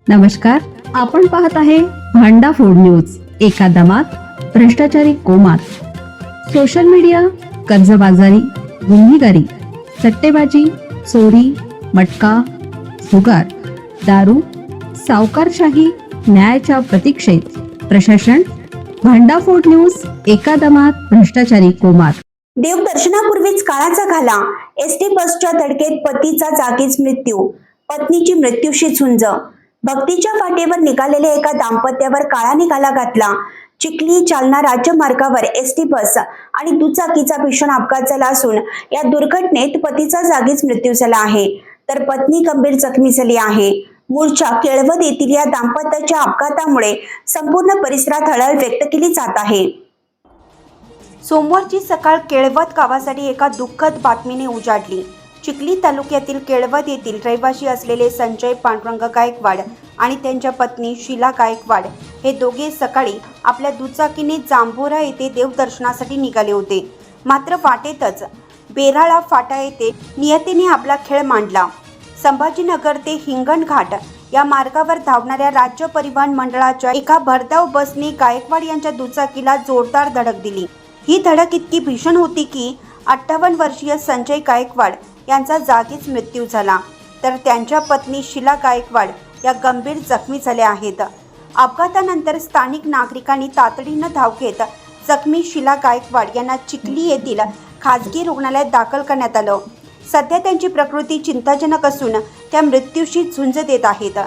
नमस्कार, आपण पाहत आहे भांडा फोड न्यूज. एका दमात भ्रष्टाचारी कोमात. सोशल मीडिया, कर्जबाजारी, गुन्हेगारी, सट्टेबाजी, चोरी, मटका, जुगार, दारू, सावकारशाही, न्यायाच्या प्रतीक्षेत प्रशासन. भांडाफोड न्यूज. एका दमात भ्रष्टाचारी कोमात. देवदर्शनापूर्वीच काळाचा घाला. एसटी बसच्या धडकेत पतीचा जागीच मृत्यू, पत्नीची मृत्यूशी झुंज. भक्तीच्या वाटेवर निघालेल्या एका दाम्पत्यावर काळाने घाला घातला. चिखली जालना राज्यमार्गावर एसटी बस आणि दुचाकीचा भीषण अपघात झाला असून या दुर्घटनेत पतीचा जागीच मृत्यू झाला आहे, तर पत्नी गंभीर जखमी झाली आहे. मूळच्या केळवद येथील या दाम्पत्याच्या अपघातामुळे संपूर्ण परिसरात हळहळ व्यक्त केली जात आहे. सोमवारची सकाळ केळवद गावासाठी एका दुःखद बातमीने उजाडली. चिखली तालुक्यातील केळवद येथील रहिवासी असलेले संजय पांडुरंग गायकवाड आणि त्यांच्या पत्नी शीला गायकवाड हे दोघे सकाळी आपल्या दुचाकीने जांभोरा येथे देवदर्शनासाठी निघाले होते. मात्र वाटेतच बेराळा फाटा येथे नियतीने आपला खेळ मांडला. संभाजीनगर ते हिंगणघाट या मार्गावर धावणाऱ्या राज्य परिवहन मंडळाच्या एका भरधाव बसने गायकवाड यांच्या दुचाकीला जोरदार धडक दिली. ही धडक इतकी भीषण होती की 58 वर्षीय संजय गायकवाड यांचा जागीच मृत्यू झाला, तर त्यांच्या पत्नी शीला गायकवाड या गंभीर जखमी झाल्या आहेत. अपघातानंतर स्थानिक नागरिकांनी तातडीनं धाव घेत जखमी शीला गायकवाड यांना चिखली येथील खासगी रुग्णालयात दाखल करण्यात आलं. सध्या त्यांची प्रकृती चिंताजनक असून त्या मृत्यूशी झुंज देत आहेत.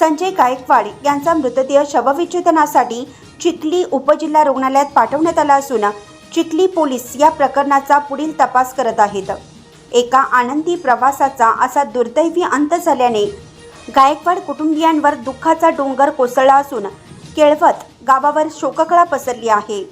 संजय गायकवाड यांचा मृतदेह शवविच्छेदनासाठी चिखली उपजिल्हा रुग्णालयात पाठवण्यात आला असून चिखली पोलीस या प्रकरणाचा पुढील तपास करत आहेत. एका आनंदी प्रवासाचा असा दुर्दैवी अंत झाल्याने गायकवाड कुटुंबियांवर दुःखाचा डोंगर कोसळला असून केळवद गावावर शोककळा पसरली आहे.